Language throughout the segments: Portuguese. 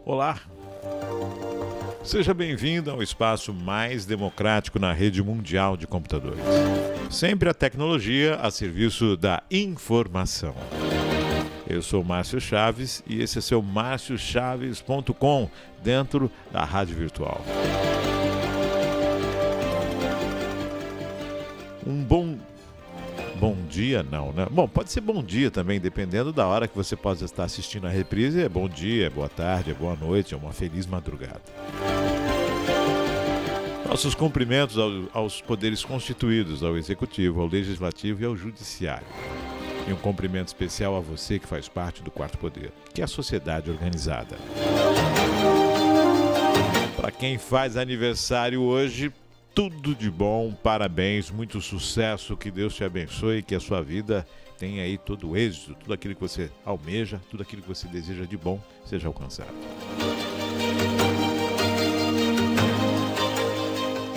Olá! Seja bem-vindo ao espaço mais democrático na rede mundial de computadores. Sempre a tecnologia a serviço da informação. Eu sou Márcio Chaves e esse é seu marciochaves.com dentro da rádio virtual. Um bom dia, não, né? Bom, pode ser bom dia também, dependendo da hora que você possa estar assistindo a reprise. É bom dia, é boa tarde, é boa noite, é uma feliz madrugada. Nossos cumprimentos aos poderes constituídos, ao Executivo, ao Legislativo e ao Judiciário. E um cumprimento especial a você que faz parte do quarto poder, que é a sociedade organizada. Para quem faz aniversário hoje, tudo de bom, parabéns, muito sucesso, que Deus te abençoe, que a sua vida tenha aí todo o êxito, tudo aquilo que você almeja, tudo aquilo que você deseja de bom seja alcançado.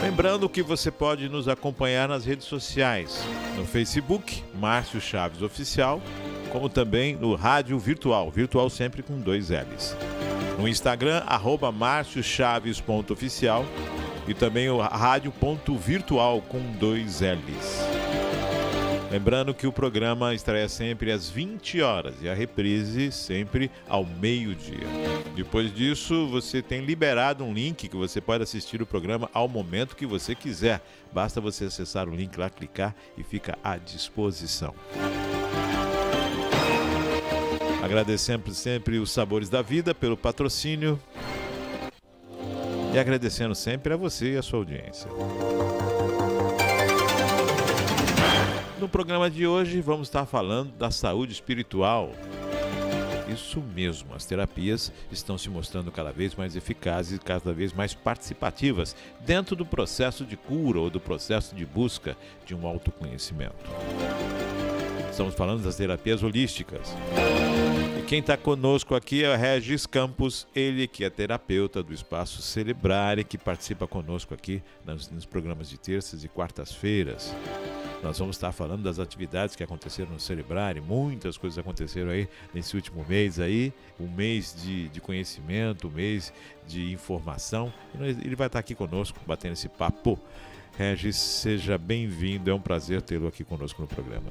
Lembrando que você pode nos acompanhar nas redes sociais, no Facebook, Márcio Chaves Oficial, como também no Rádio Virtual, virtual sempre com 2 L's. No Instagram, @marciochaves.oficial e também o rádio.virtual com 2 L's. Lembrando que o programa estreia sempre às 20 horas e a reprise sempre ao meio-dia. Depois disso, você tem liberado um link que você pode assistir o programa ao momento que você quiser. Basta você acessar o link lá, clicar e fica à disposição. Agradecendo sempre os Sabores da Vida pelo patrocínio e agradecendo sempre a você e a sua audiência. No programa de hoje vamos estar falando da saúde espiritual. Isso mesmo, as terapias estão se mostrando cada vez mais eficazes e cada vez mais participativas dentro do processo de cura ou do processo de busca de um autoconhecimento. Estamos falando das terapias holísticas. E quem está conosco aqui é o Regis Campos, ele que é terapeuta do Espaço Celebrare, que participa conosco aqui nos programas de terças e quartas-feiras. Nós vamos estar falando das atividades que aconteceram no Celebrare, muitas coisas aconteceram aí nesse último mês aí, um mês de conhecimento, um mês de informação. Ele vai estar aqui conosco, batendo esse papo. Regis, seja bem-vindo, é um prazer tê-lo aqui conosco no programa.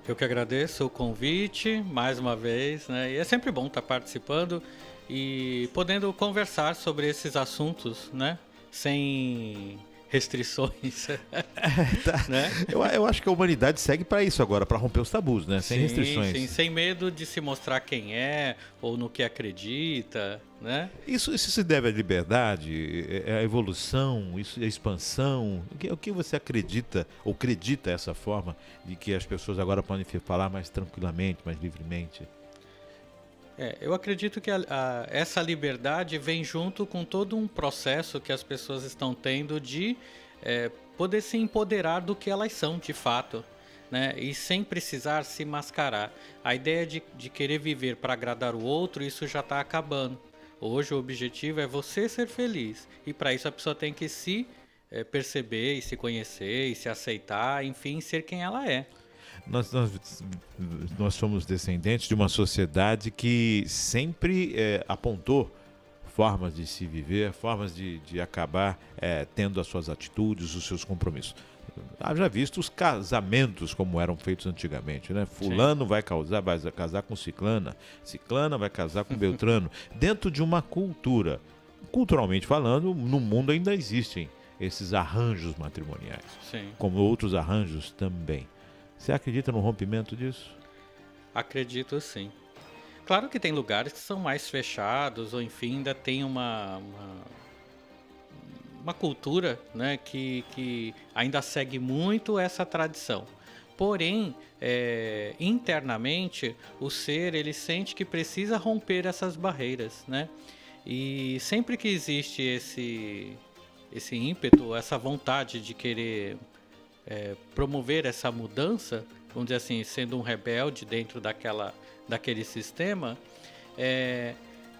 Eu que agradeço o convite, mais uma vez, né? E é sempre bom estar participando e podendo conversar sobre esses assuntos, né? Sem restrições. Né? Eu acho que a humanidade segue para isso agora, para romper os tabus, né? Sem restrições. Sim, sem medo de se mostrar quem é ou no que acredita, né? Isso se deve à liberdade, à evolução, à expansão. O que você acredita ou acredita essa forma de que as pessoas agora podem falar mais tranquilamente, mais livremente? Eu acredito que essa liberdade vem junto com todo um processo que as pessoas estão tendo de poder se empoderar do que elas são de fato, né? E sem precisar se mascarar. A ideia de querer viver para agradar o outro, isso já está acabando. Hoje o objetivo é você ser feliz e para isso a pessoa tem que se perceber e se conhecer e se aceitar, enfim, ser quem ela é. Nós somos descendentes de uma sociedade que sempre apontou formas de se viver, formas de acabar tendo as suas atitudes, os seus compromissos. Haja visto os casamentos como eram feitos antigamente, né? Fulano vai casar com ciclana, ciclana vai casar com beltrano. Dentro de uma cultura, culturalmente falando, no mundo ainda existem esses arranjos matrimoniais, Sim. Como outros arranjos também. Você acredita no rompimento disso? Acredito sim. Claro que tem lugares que são mais fechados, ou enfim, ainda tem uma cultura, né, que ainda segue muito essa tradição. Porém, internamente, o ser ele sente que precisa romper essas barreiras, né? E sempre que existe esse ímpeto, essa vontade de querer promover essa mudança, vamos dizer assim, sendo um rebelde dentro daquele sistema,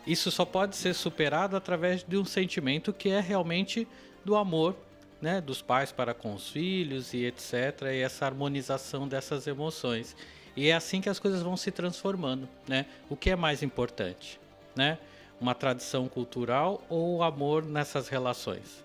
isso só pode ser superado através de um sentimento que é realmente do amor, né, dos pais para com os filhos e etc, e essa harmonização dessas emoções. E é assim que as coisas vão se transformando, né? O que é mais importante, né? uma tradição cultural ou amor nessas relações.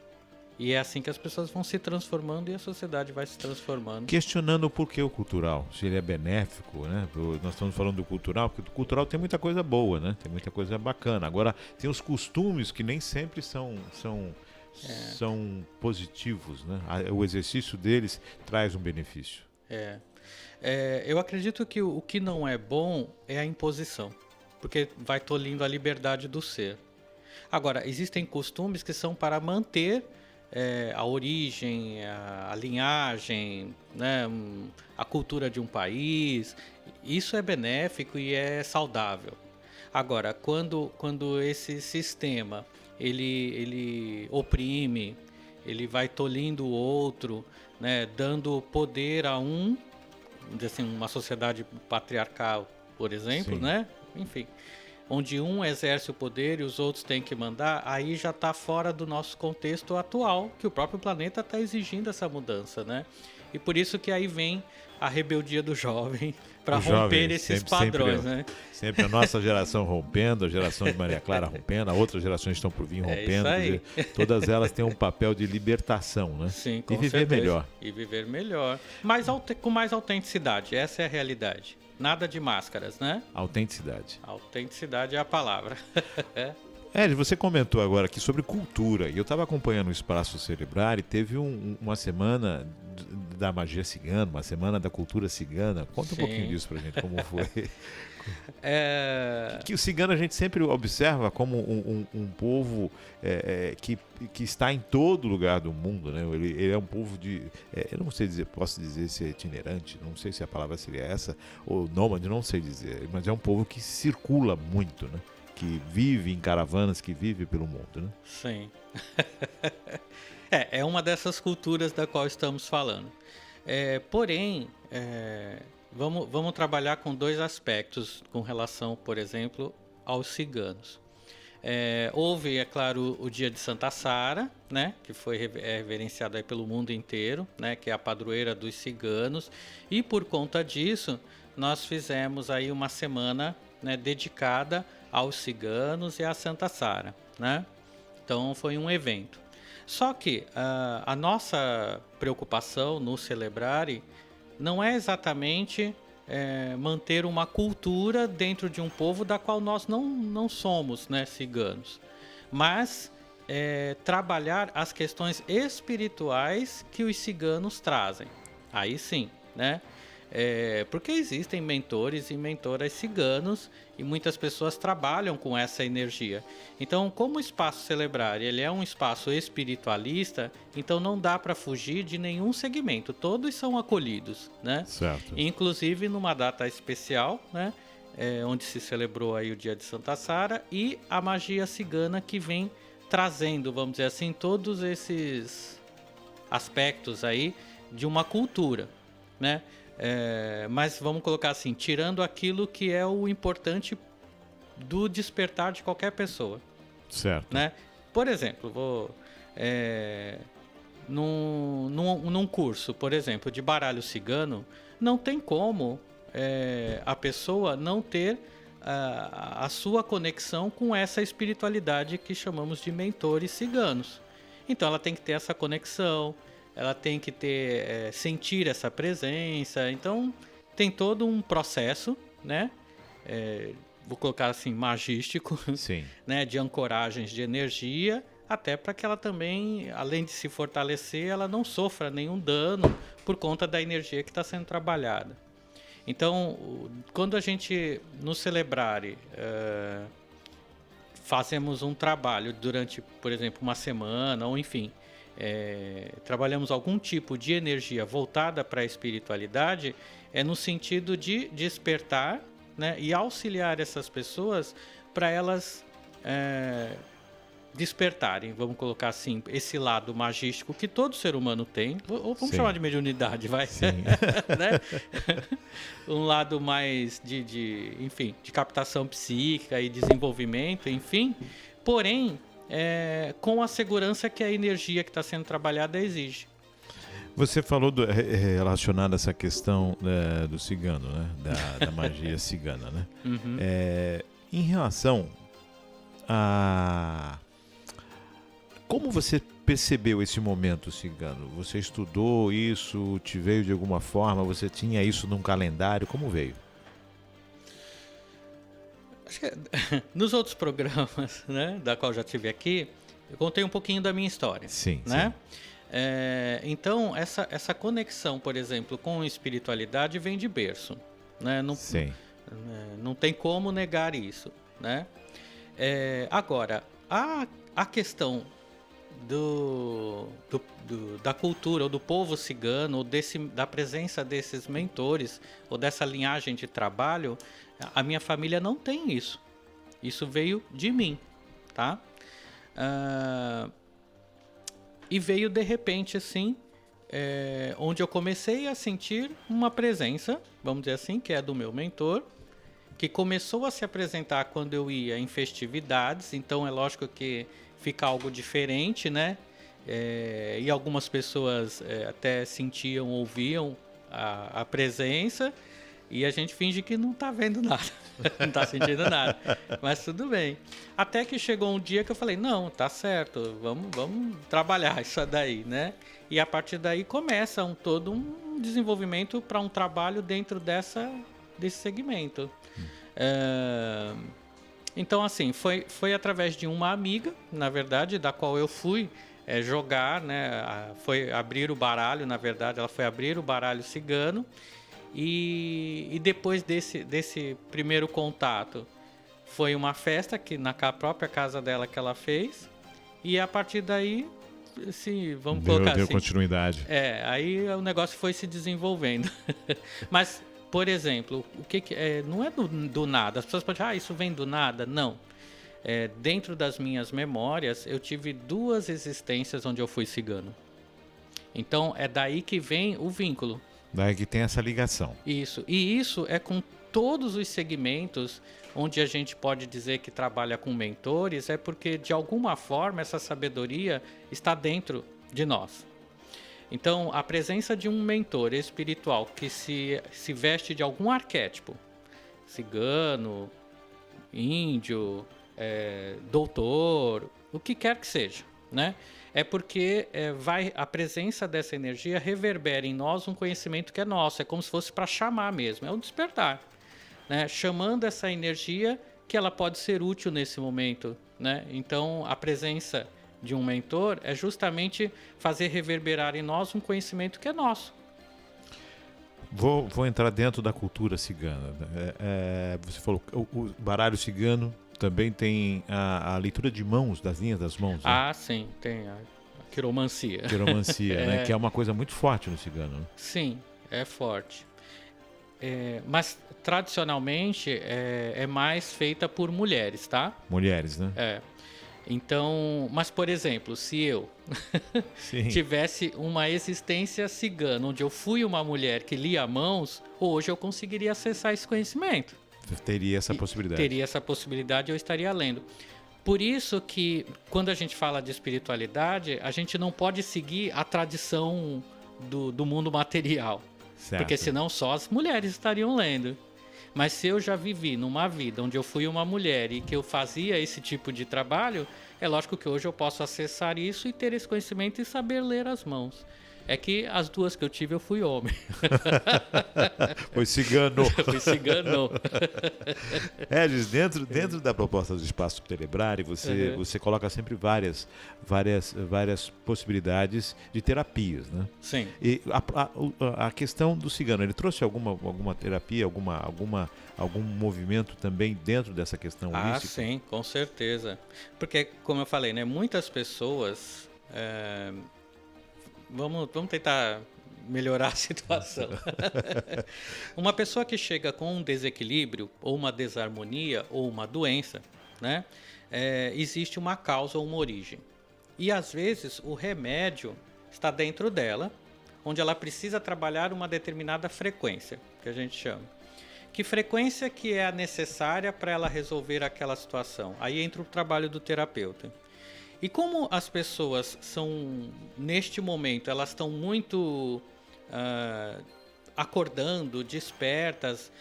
E é assim que as pessoas vão se transformando e a sociedade vai se transformando. Questionando o porquê o cultural, se ele é benéfico, né? Nós estamos falando do cultural, porque o cultural tem muita coisa boa, né? Tem muita coisa bacana. Agora, tem os costumes que nem sempre são positivos, né? O exercício deles traz um benefício. Eu acredito que o que não é bom é a imposição, porque vai tolhindo a liberdade do ser. Agora, existem costumes que são para manter a origem, a linhagem, né, a cultura de um país. Isso é benéfico e é saudável. Agora, quando esse sistema ele oprime, ele vai tolhindo o outro, né, dando poder a assim, uma sociedade patriarcal, por exemplo, né? Enfim, onde um exerce o poder e os outros têm que mandar, aí já está fora do nosso contexto atual, que o próprio planeta está exigindo essa mudança, né? E por isso que aí vem a rebeldia do jovem para romper esses padrões, né? Sempre a nossa geração rompendo, a geração de Maria Clara rompendo, outras gerações estão por vir rompendo. Isso aí. Quer dizer, todas elas têm um papel de libertação, né? Sim, com e viver certeza. melhor. E viver melhor. Mas com mais autenticidade, essa é a realidade. Nada de máscaras, né? Autenticidade. Autenticidade é a palavra. Ed, você comentou agora aqui sobre cultura, e eu estava acompanhando o Espaço Cerebrar e teve uma semana da magia cigana, uma semana da cultura cigana. Conta um pouquinho disso pra gente, como foi. Que o cigano a gente sempre observa como um povo que está em todo lugar do mundo, né? Ele é um povo eu não sei dizer, posso dizer se é itinerante, não sei se a palavra seria essa, ou nômade, não sei dizer, mas é um povo que circula muito, né? Que vive em caravanas, que vive pelo mundo, né? Sim. É uma dessas culturas da qual estamos falando. Porém, vamos trabalhar com dois aspectos com relação, por exemplo, aos ciganos. Houve, é claro, o dia de Santa Sara, né, que foi reverenciado aí pelo mundo inteiro, né, que é a padroeira dos ciganos, e por conta disso nós fizemos aí uma semana, né, dedicada aos ciganos e à Santa Sara, né? Então foi um evento. Só que a nossa preocupação no Celebrare não é exatamente manter uma cultura dentro de um povo da qual nós não somos, né, ciganos, mas trabalhar as questões espirituais que os ciganos trazem. Aí sim, né? Porque existem mentores e mentoras ciganos e muitas pessoas trabalham com essa energia. Então, como o Espaço Celebrar ele é um espaço espiritualista, então não dá para fugir de nenhum segmento. Todos são acolhidos, né? Certo. Inclusive numa data especial, né? Onde se celebrou aí o dia de Santa Sara e a magia cigana que vem trazendo, vamos dizer assim, todos esses aspectos aí de uma cultura, né? Mas vamos colocar assim, tirando aquilo que é o importante do despertar de qualquer pessoa. Certo. Né? Por exemplo, num curso, por exemplo, de baralho cigano, não tem como a pessoa não ter a sua conexão com essa espiritualidade que chamamos de mentores ciganos. Então ela tem que ter essa conexão, ela tem que sentir essa presença. Então tem todo um processo, né? Vou colocar assim, magístico, Sim. né? De ancoragens de energia, até para que ela também, além de se fortalecer, ela não sofra nenhum dano por conta da energia que está sendo trabalhada. Então, quando a gente no Celebrare fazemos um trabalho durante, por exemplo, uma semana, ou enfim, trabalhamos algum tipo de energia voltada para a espiritualidade, no sentido de despertar, né, e auxiliar essas pessoas para elas despertarem, vamos colocar assim, esse lado magístico que todo ser humano tem, ou vamos chamar de mediunidade, vai? Sim. Né? Um lado mais enfim, de captação psíquica e desenvolvimento, enfim, porém com a segurança que a energia que está sendo trabalhada exige. Você falou relacionado a essa questão do cigano, né? Da magia cigana, né? Uhum. Em relação Como você percebeu esse momento cigano? Você estudou isso? Te veio de alguma forma? Você tinha isso num calendário? Como veio? Acho que nos outros programas, né, da qual já tive aqui, eu contei um pouquinho da minha história. Sim, né? sim. Então, essa conexão, por exemplo, com espiritualidade vem de berço. Né? Sim. Não tem como negar isso. Né? Agora, a questão da cultura ou do povo cigano, ou da presença desses mentores ou dessa linhagem de trabalho, a minha família não tem isso. Isso veio de mim, tá? E veio de repente assim, onde eu comecei a sentir uma presença, vamos dizer assim, que é do meu mentor, que começou a se apresentar quando eu ia em festividades. Então é lógico que fica algo diferente, né? E algumas pessoas até sentiam, ouviam a presença, e a gente finge que não tá vendo nada, não tá sentindo nada, mas tudo bem. Até que chegou um dia que eu falei, não, tá certo, vamos trabalhar isso daí, né? E a partir daí começa todo um desenvolvimento para um trabalho dentro desse segmento. Então, assim, foi através de uma amiga, na verdade, da qual eu fui jogar, né? Foi abrir o baralho, na verdade, ela foi abrir o baralho cigano. E depois desse primeiro contato, foi uma festa que na própria casa dela que ela fez. E a partir daí, assim, vamos colocar deu assim, continuidade. aí o negócio foi se desenvolvendo. Mas, por exemplo, o que não é do nada. As pessoas podem dizer, isso vem do nada. Não. Dentro das minhas memórias, eu tive 2 existências onde eu fui cigano. Então, é daí que vem o vínculo. Daí que tem essa ligação. Isso. E isso é com todos os segmentos onde a gente pode dizer que trabalha com mentores, é porque, de alguma forma, essa sabedoria está dentro de nós. Então, a presença de um mentor espiritual que se veste de algum arquétipo, cigano, índio, doutor, o que quer que seja, né? É porque a presença dessa energia reverbera em nós um conhecimento que é nosso. É como se fosse para chamar mesmo, é um despertar, né? Chamando essa energia que ela pode ser útil nesse momento, né? Então, a presença de um mentor é justamente fazer reverberar em nós um conhecimento que é nosso. Vou entrar dentro da cultura cigana. Você falou, o baralho cigano também tem a leitura de mãos, das linhas das mãos. Né? Sim, tem a quiromancia. Quiromancia, né? Que é uma coisa muito forte no cigano. Né? Sim, é forte. Mas tradicionalmente é mais feita por mulheres, tá? Mulheres, né? Então, mas por exemplo, se eu tivesse uma existência cigana, onde eu fui uma mulher que lia mãos, hoje eu conseguiria acessar esse conhecimento. Teria essa possibilidade. Teria essa possibilidade, eu estaria lendo. Por isso que, quando a gente fala de espiritualidade, a gente não pode seguir a tradição do mundo material. Certo. Porque senão só as mulheres estariam lendo. Mas se eu já vivi numa vida onde eu fui uma mulher e que eu fazia esse tipo de trabalho, é lógico que hoje eu posso acessar isso e ter esse conhecimento e saber ler as mãos. É que as 2 que eu tive, eu fui homem. Foi cigano. Fui cigano. Edis, dentro da proposta do Espaço Telebrare, você coloca sempre várias possibilidades de terapias, né? Sim. E a questão do cigano, ele trouxe alguma terapia, algum movimento também dentro dessa questão holística? Sim, com certeza. Porque, como eu falei, né, muitas pessoas... Vamos tentar melhorar a situação. Uma pessoa que chega com um desequilíbrio, ou uma desarmonia, ou uma doença, né? Existe uma causa ou uma origem. E às vezes o remédio está dentro dela, onde ela precisa trabalhar uma determinada frequência, que a gente chama. Que frequência que é a necessária para ela resolver aquela situação? Aí entra o trabalho do terapeuta. E como as pessoas são, neste momento, elas estão muito acordando, despertas,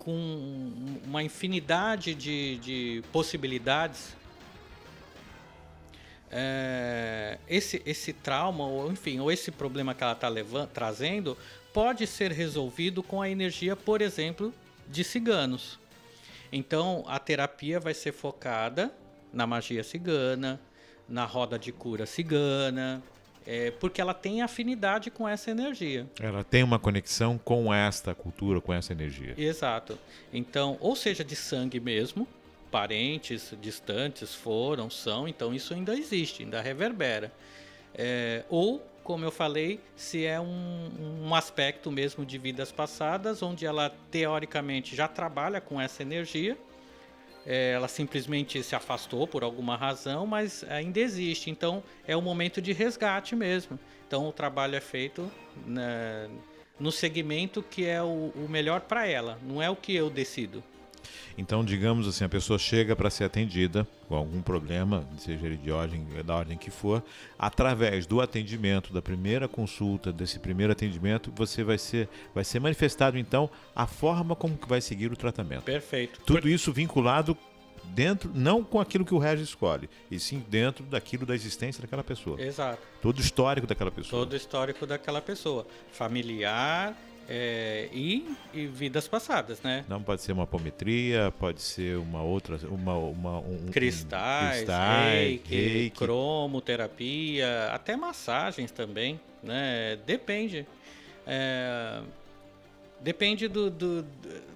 com uma infinidade de possibilidades, esse trauma, ou enfim, ou esse problema que ela está trazendo, pode ser resolvido com a energia, por exemplo, de ciganos. Então, a terapia vai ser focada na magia cigana, na roda de cura cigana, porque ela tem afinidade com essa energia. Ela tem uma conexão com esta cultura, com essa energia. Exato. Então, ou seja, de sangue mesmo, parentes distantes são, então isso ainda existe, ainda reverbera. Ou, como eu falei, se é um aspecto mesmo de vidas passadas, onde ela teoricamente já trabalha com essa energia, ela simplesmente se afastou por alguma razão, mas ainda existe. Então, é um momento de resgate mesmo. Então, o trabalho é feito no segmento que é o melhor para ela, não é o que eu decido. Então, digamos assim, a pessoa chega para ser atendida com algum problema, seja ele da ordem que for, através do atendimento, da primeira consulta, desse primeiro atendimento, você vai ser manifestado, então, a forma como que vai seguir o tratamento. Perfeito. Tudo isso vinculado dentro, não com aquilo que o Regis escolhe, e sim dentro daquilo da existência daquela pessoa. Exato. Todo o histórico daquela pessoa. Todo o histórico daquela pessoa. Familiar... e vidas passadas, né? Não pode ser uma apometria, pode ser uma outra, cristais, reiki, cromoterapia, até massagens também, né? Depende. Depende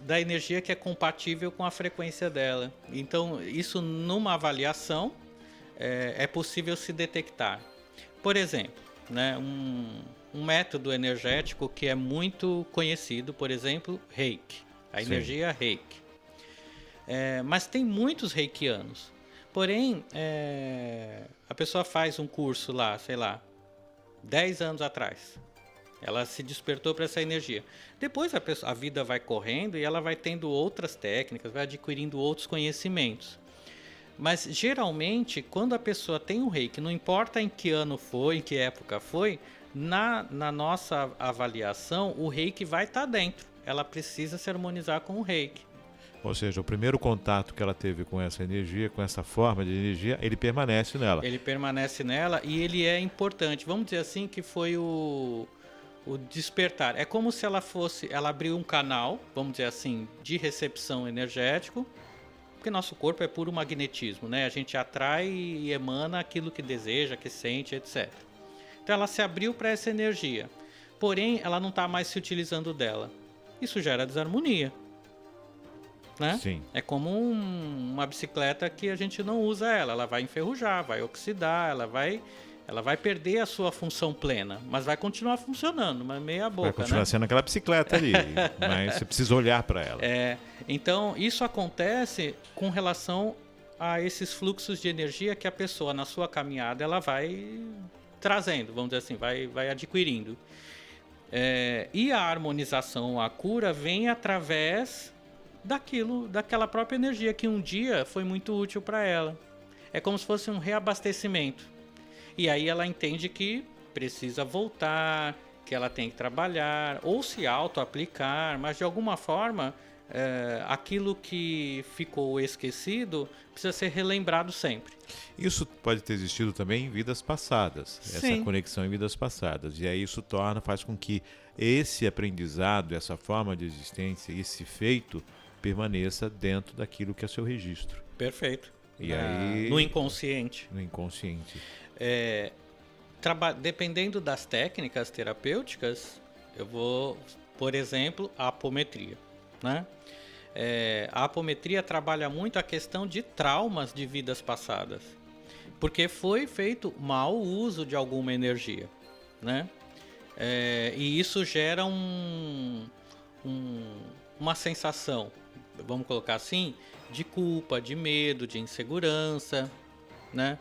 da energia que é compatível com a frequência dela. Então, isso numa avaliação é possível se detectar. Por exemplo, né, um método energético que é muito conhecido, por exemplo, Reiki. A energia Reiki. Mas tem muitos reikianos. Porém, a pessoa faz um curso lá, sei lá, 10 anos atrás. Ela se despertou para essa energia. Depois a vida vai correndo e ela vai tendo outras técnicas, vai adquirindo outros conhecimentos. Mas, geralmente, quando a pessoa tem um reiki, não importa em que ano foi, em que época foi, na nossa avaliação, o reiki vai estar dentro. Ela precisa se harmonizar com o reiki. Ou seja, o primeiro contato que ela teve com essa energia, com essa forma de energia, ele permanece nela. Ele permanece nela e ele é importante. Vamos dizer assim que foi o despertar. É como se ela abriu um canal, vamos dizer assim, de recepção energético, porque nosso corpo é puro magnetismo, né? A gente atrai e emana aquilo que deseja, que sente, etc. Então ela se abriu para essa energia, porém ela não está mais se utilizando dela. Isso gera desarmonia, né? Sim. É como uma bicicleta que a gente não usa ela vai enferrujar, vai oxidar, ela vai perder a sua função plena, mas vai continuar funcionando, mas meia boca, vai continuar, né, sendo aquela bicicleta ali, mas você precisa olhar para ela. Então, isso acontece com relação a esses fluxos de energia que a pessoa, na sua caminhada, ela vai trazendo, vamos dizer assim, vai adquirindo. E a harmonização, a cura, vem através daquela própria energia que um dia foi muito útil para ela. É como se fosse um reabastecimento. E aí ela entende que precisa voltar, que ela tem que trabalhar, ou se auto-aplicar, mas de alguma forma, aquilo que ficou esquecido precisa ser relembrado sempre. Isso pode ter existido também em vidas passadas, Sim. Essa conexão em vidas passadas. E aí isso faz com que esse aprendizado, essa forma de existência, esse feito, permaneça dentro daquilo que é seu registro. Perfeito. E aí, no inconsciente. No inconsciente. Dependendo das técnicas terapêuticas, eu vou, por exemplo, a apometria, né? A apometria trabalha muito a questão de traumas de vidas passadas, porque foi feito mau uso de alguma energia, né? E isso gera uma sensação, vamos colocar assim, de culpa, de medo, de insegurança, né?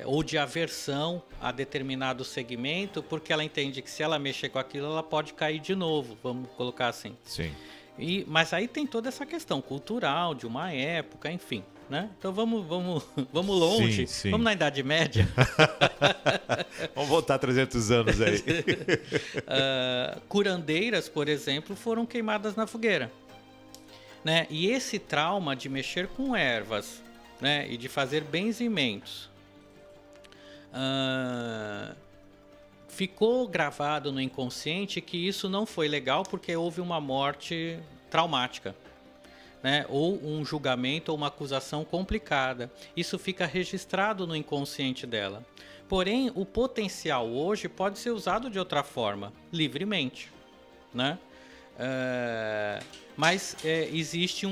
Ou de aversão a determinado segmento, porque ela entende que se ela mexer com aquilo, ela pode cair de novo, vamos colocar assim. Sim. Mas aí tem toda essa questão cultural, de uma época, enfim, né? Então vamos longe, sim. Vamos na Idade Média. Vamos voltar 300 anos aí. Curandeiras, por exemplo, foram queimadas na fogueira. né? E esse trauma de mexer com ervas, né, e de fazer benzimentos, ficou gravado no inconsciente que isso não foi legal porque houve uma morte traumática, né? Ou um julgamento ou uma acusação complicada. Isso fica registrado no inconsciente dela. Porém, o potencial hoje pode ser usado de outra forma, livremente, né? Mas existe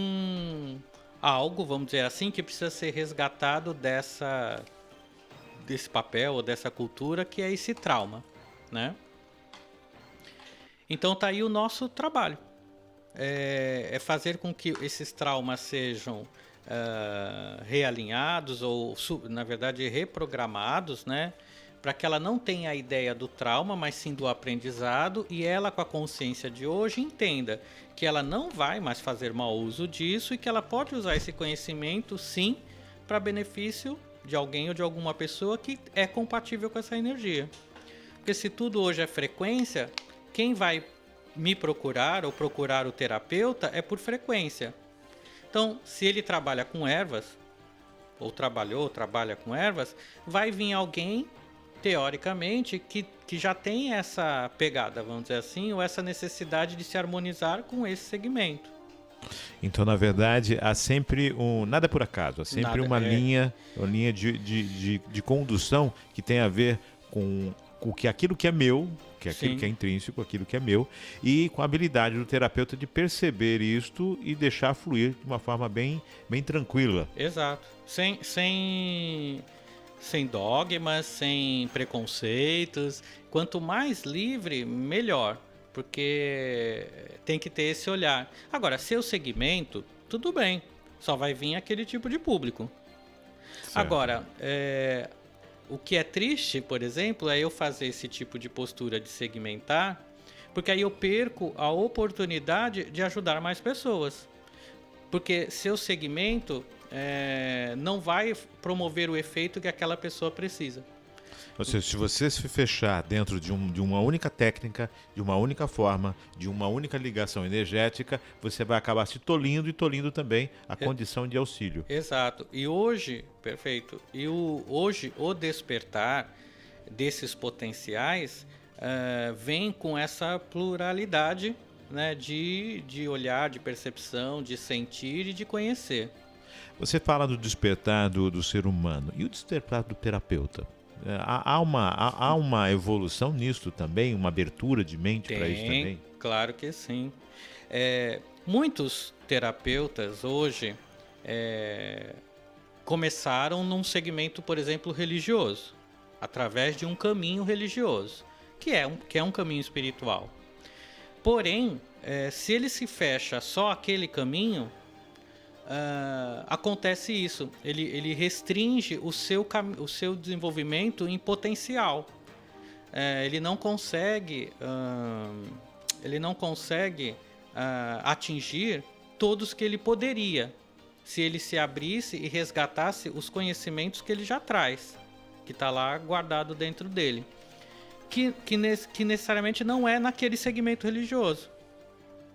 algo, vamos dizer assim, que precisa ser resgatado desse papel ou dessa cultura, que é esse trauma, né? Então tá aí o nosso trabalho. É fazer com que esses traumas sejam realinhados ou, na verdade, reprogramados, né? Para que ela não tenha a ideia do trauma, mas sim do aprendizado, e ela, com a consciência de hoje, entenda que ela não vai mais fazer mau uso disso e que ela pode usar esse conhecimento, sim, para benefício de alguém ou de alguma pessoa que é compatível com essa energia. Porque se tudo hoje é frequência, quem vai me procurar ou procurar o terapeuta é por frequência. Então, se ele trabalha com ervas, ou trabalha com ervas, vai vir alguém, teoricamente, que já tem essa pegada, vamos dizer assim, ou essa necessidade de se harmonizar com esse segmento. Então, na verdade, há sempre nada por acaso, há sempre uma linha de condução que tem a ver com aquilo que é meu, que é aquilo que é intrínseco, aquilo que é meu, e com a habilidade do terapeuta de perceber isto e deixar fluir de uma forma bem tranquila. Exato. Sem dogmas, sem preconceitos. Quanto mais livre, melhor. Porque tem que ter esse olhar. Agora, seu segmento, tudo bem. Só vai vir aquele tipo de público. Certo. Agora, o que é triste, por exemplo, é eu fazer esse tipo de postura de segmentar, porque aí eu perco a oportunidade de ajudar mais pessoas. Porque seu segmento não vai promover o efeito que aquela pessoa precisa. Ou seja, se você se fechar dentro de uma única técnica, de uma única forma, de uma única ligação energética, você vai acabar se tolindo e tolindo também a condição de auxílio. Exato. E hoje, perfeito, hoje o despertar desses potenciais vem com essa pluralidade, né, de olhar, de percepção, de sentir e de conhecer. Você fala do despertar do ser humano e o despertar do terapeuta. Há uma evolução nisso também, uma abertura de mente para isso também? Claro que sim. Muitos terapeutas hoje começaram num segmento, por exemplo, religioso, através de um caminho religioso, que é um caminho espiritual. Porém, se ele se fecha só aquele caminho, acontece isso. Ele restringe o seu desenvolvimento em potencial. Ele não consegue atingir todos que ele poderia, se ele se abrisse e resgatasse os conhecimentos que ele já traz, que está lá guardado dentro dele, que necessariamente não é naquele segmento religioso,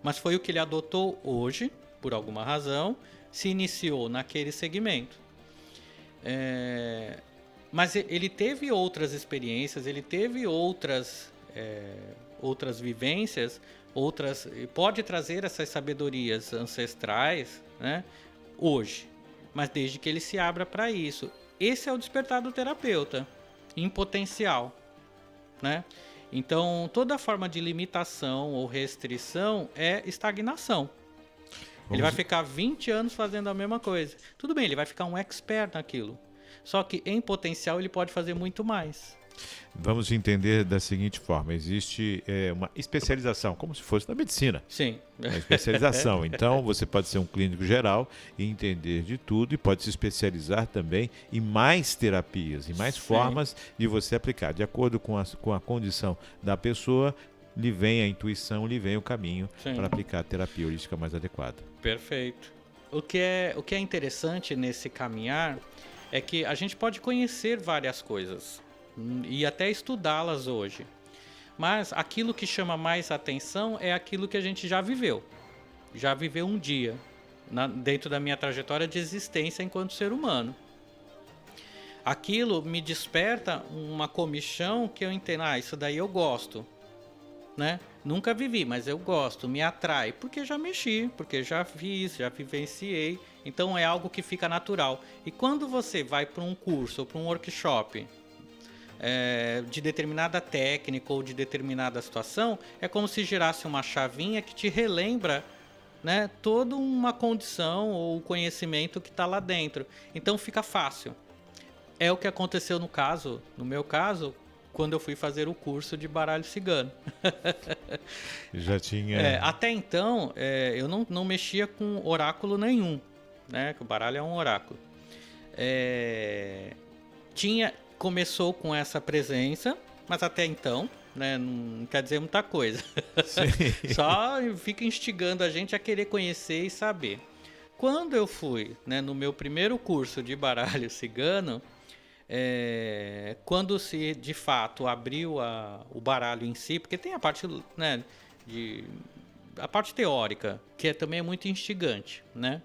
mas foi o que ele adotou hoje, por alguma razão, se iniciou naquele segmento. Mas ele teve outras experiências, ele teve outras vivências, pode trazer essas sabedorias ancestrais, né, hoje, mas desde que ele se abra para isso. Esse é o despertar do terapeuta, em potencial, né? Então, toda forma de limitação ou restrição é estagnação. Ele vai ficar 20 anos fazendo a mesma coisa. Tudo bem, ele vai ficar um expert naquilo. Só que em potencial ele pode fazer muito mais. Vamos entender da seguinte forma: existe uma especialização, como se fosse na medicina. Sim. Uma especialização. Então, você pode ser um clínico geral e entender de tudo, e pode se especializar também em mais terapias, em mais formas de você aplicar. De acordo com a condição da pessoa, lhe vem a intuição, lhe vem o caminho para aplicar a terapia holística mais adequada. Perfeito. O que é interessante nesse caminhar é que a gente pode conhecer várias coisas e até estudá-las hoje. Mas aquilo que chama mais atenção é aquilo que a gente já viveu um dia. dentro da minha trajetória de existência enquanto ser humano. Aquilo me desperta uma comichão que eu entendo, isso daí eu gosto, né? Nunca vivi, mas eu gosto, me atrai, porque já mexi, porque já fiz, já vivenciei, então é algo que fica natural. E quando você vai para um curso ou para um workshop de determinada técnica ou de determinada situação, é como se girasse uma chavinha que te relembra, né, toda uma condição ou conhecimento que está lá dentro. Então fica fácil. É o que aconteceu no meu caso, quando eu fui fazer o curso de baralho cigano. Já tinha... Até então, eu não mexia com oráculo nenhum, né? Que o baralho é um oráculo. Começou com essa presença, mas até então, né, não quer dizer muita coisa. Só fica instigando a gente a querer conhecer e saber. Quando eu fui, né, no meu primeiro curso de baralho cigano, quando se de fato abriu o baralho em si, porque tem a parte, né, a parte teórica, que também é muito instigante, né?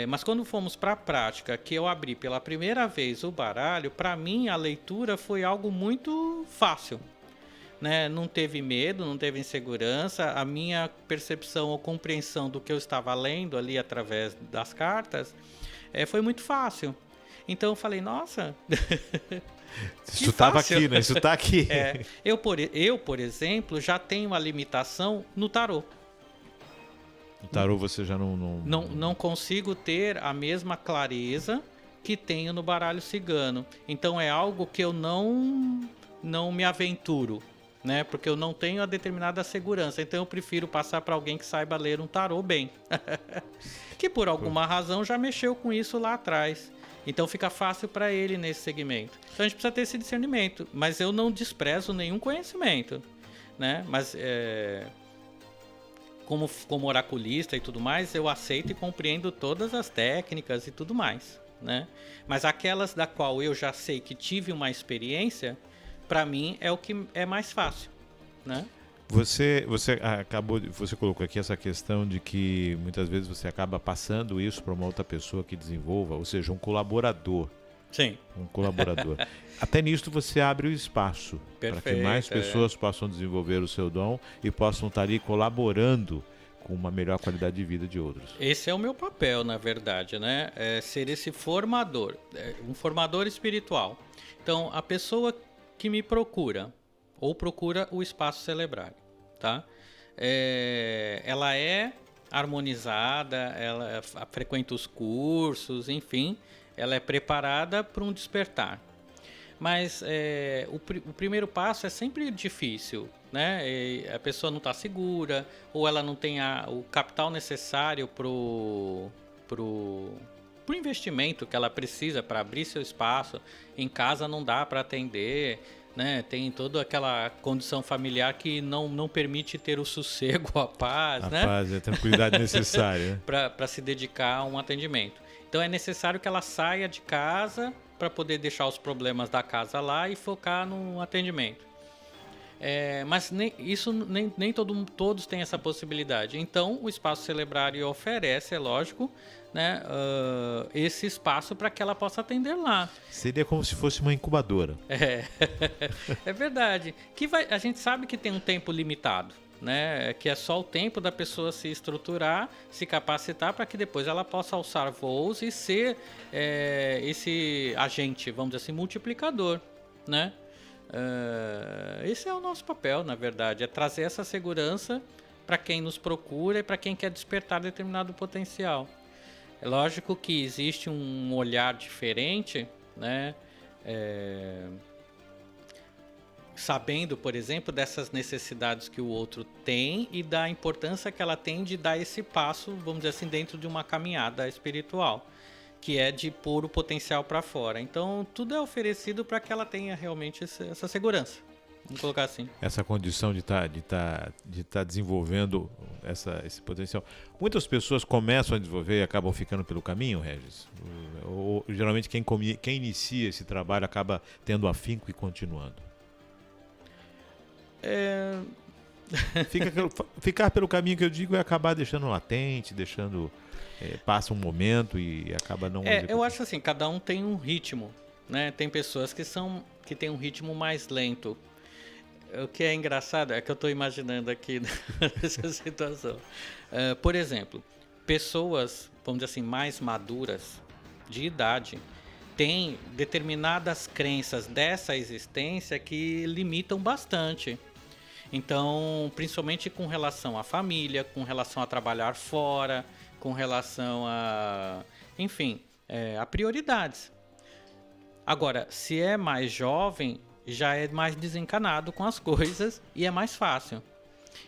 Mas quando fomos para a prática, que eu abri pela primeira vez o baralho, para mim a leitura foi algo muito fácil, né? Não teve medo, não teve insegurança, a minha percepção ou compreensão do que eu estava lendo ali através das cartas foi muito fácil. Então eu falei, nossa... Isso estava aqui, né? Isso está aqui. Eu, por exemplo, já tenho uma limitação no tarô. No tarô você já Não consigo ter a mesma clareza que tenho no baralho cigano. Então é algo que eu não me aventuro, né? Porque eu não tenho a determinada segurança. Então eu prefiro passar para alguém que saiba ler um tarô bem. Que por alguma razão já mexeu com isso lá atrás. Então fica fácil para ele nesse segmento. Então a gente precisa ter esse discernimento. Mas eu não desprezo nenhum conhecimento, né? Mas como oraculista e tudo mais, eu aceito e compreendo todas as técnicas e tudo mais, né? Mas aquelas da qual eu já sei que tive uma experiência, para mim é o que é mais fácil, né? Você colocou aqui essa questão de que muitas vezes você acaba passando isso para uma outra pessoa que desenvolva, ou seja, um colaborador. Sim. Um colaborador. Até nisso você abre o espaço para que mais pessoas possam desenvolver o seu dom e possam estar ali colaborando com uma melhor qualidade de vida de outros. Esse é o meu papel, na verdade, né? Ser esse formador, um formador espiritual. Então, a pessoa que me procura ou procura o espaço celebrário, tá? Ela é harmonizada, ela frequenta os cursos, enfim, ela é preparada para um despertar. Mas o primeiro passo é sempre difícil, né? A pessoa não está segura, ou ela não tem o capital necessário pro investimento que ela precisa para abrir seu espaço. Em casa não dá para atender, né? Tem toda aquela condição familiar que não permite ter o sossego, a paz, né? A paz, a tranquilidade necessária. Para se dedicar a um atendimento. Então é necessário que ela saia de casa para poder deixar os problemas da casa lá e focar no atendimento. Mas nem todos têm essa possibilidade. Então o espaço celebrário oferece, é lógico, né, esse espaço para que ela possa atender lá. Seria como se fosse uma incubadora. É verdade. A gente sabe que tem um tempo limitado, né? Que é só o tempo da pessoa se estruturar, se capacitar para que depois ela possa alçar voos e ser esse agente, vamos dizer assim, multiplicador, né? Esse é o nosso papel, na verdade, é trazer essa segurança para quem nos procura e para quem quer despertar determinado potencial. É lógico que existe um olhar diferente, né? Sabendo, por exemplo, dessas necessidades que o outro tem e da importância que ela tem de dar esse passo, vamos dizer assim, dentro de uma caminhada espiritual, que é de pôr o potencial para fora. Então, tudo é oferecido para que ela tenha realmente essa segurança. Vamos colocar assim. Essa condição de tá desenvolvendo esse potencial. Muitas pessoas começam a desenvolver e acabam ficando pelo caminho, Regis? Ou geralmente quem inicia esse trabalho acaba tendo afinco e continuando? Ficar pelo caminho que eu digo é acabar deixando latente, passa um momento e acaba não... Eu acho assim, cada um tem um ritmo, né? Tem pessoas que têm um ritmo mais lento. O que é engraçado é que eu estou imaginando aqui nessa situação. Por exemplo, pessoas, vamos dizer assim, mais maduras, de idade, têm determinadas crenças dessa existência que limitam bastante. Então, principalmente com relação à família, com relação a trabalhar fora, com relação a, enfim, a prioridades. Agora, se é mais jovem, já é mais desencanado com as coisas e é mais fácil.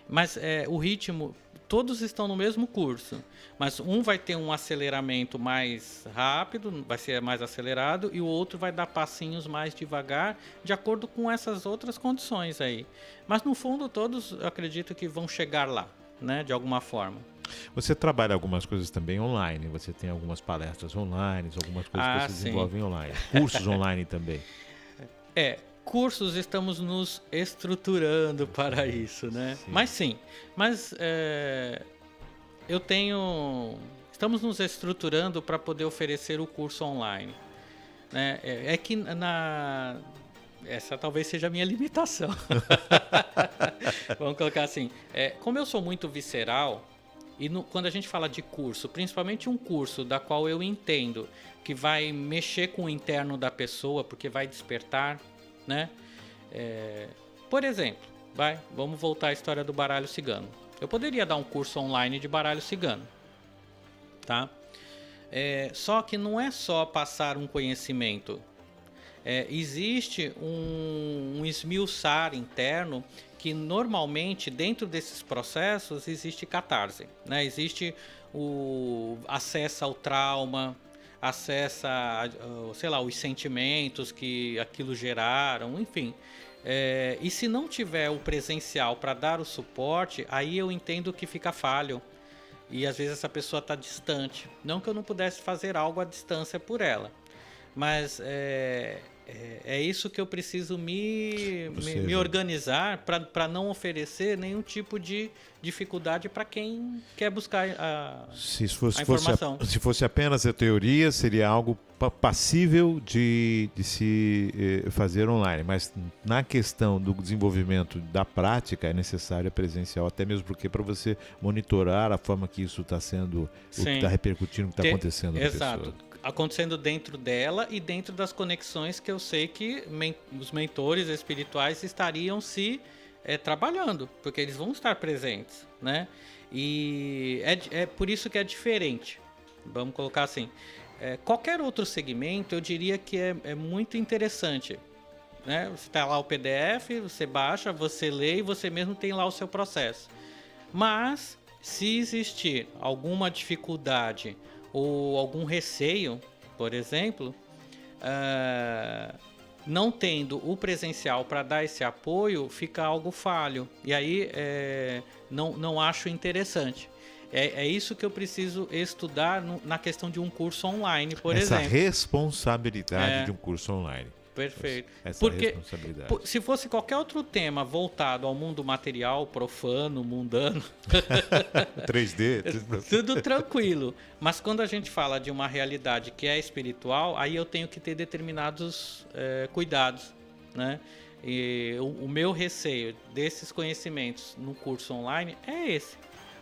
Mas o ritmo, todos estão no mesmo curso, mas um vai ter um aceleramento mais rápido, vai ser mais acelerado, e o outro vai dar passinhos mais devagar, de acordo com essas outras condições aí. Mas no fundo todos acredito que vão chegar lá, né, de alguma forma. Você trabalha algumas coisas também online, você tem algumas palestras online, algumas coisas que você desenvolve online, cursos online também. Cursos estamos nos estruturando para isso, né? Sim. Mas estamos nos estruturando para poder oferecer o curso online, né? Essa talvez seja a minha limitação. Vamos colocar assim, como eu sou muito visceral, e quando a gente fala de curso, principalmente um curso da qual eu entendo que vai mexer com o interno da pessoa, porque vai despertar, né? Por exemplo, vamos voltar à história do baralho cigano. Eu poderia dar um curso online de baralho cigano, tá? Só que não é só passar um conhecimento. Existe um esmiuçar interno que normalmente dentro desses processos existe catarse, né? Existe o acesso ao trauma, acessa, sei lá, os sentimentos que aquilo geraram, enfim. E se não tiver o presencial para dar o suporte, aí eu entendo que fica falho. E às vezes essa pessoa está distante. Não que eu não pudesse fazer algo à distância por ela, mas é isso que eu preciso me organizar para não oferecer nenhum tipo de dificuldade para quem quer buscar a informação. Se fosse apenas a teoria, seria algo passível de se fazer online, mas na questão do desenvolvimento da prática é necessário a presencial, até mesmo porque para você monitorar a forma que isso está sendo, o que está repercutindo, o que está acontecendo na pessoa. Acontecendo dentro dela e dentro das conexões que eu sei que os mentores espirituais estariam trabalhando, porque eles vão estar presentes, né? E é por isso que é diferente. Vamos colocar assim. Qualquer outro segmento, eu diria que é muito interessante, né? Você está lá o PDF, você baixa, você lê e você mesmo tem lá o seu processo. Mas, se existir alguma dificuldade ou algum receio, por exemplo, não tendo o presencial para dar esse apoio, fica algo falho. E aí não acho interessante. É isso que eu preciso estudar na questão de um curso online, por exemplo. Essa responsabilidade de um curso online. Perfeito. Porque responsabilidade. Se fosse qualquer outro tema voltado ao mundo material, profano, mundano... 3D... tudo tranquilo. Mas quando a gente fala de uma realidade que é espiritual, aí eu tenho que ter determinados cuidados, né? E o meu receio desses conhecimentos no curso online é esse.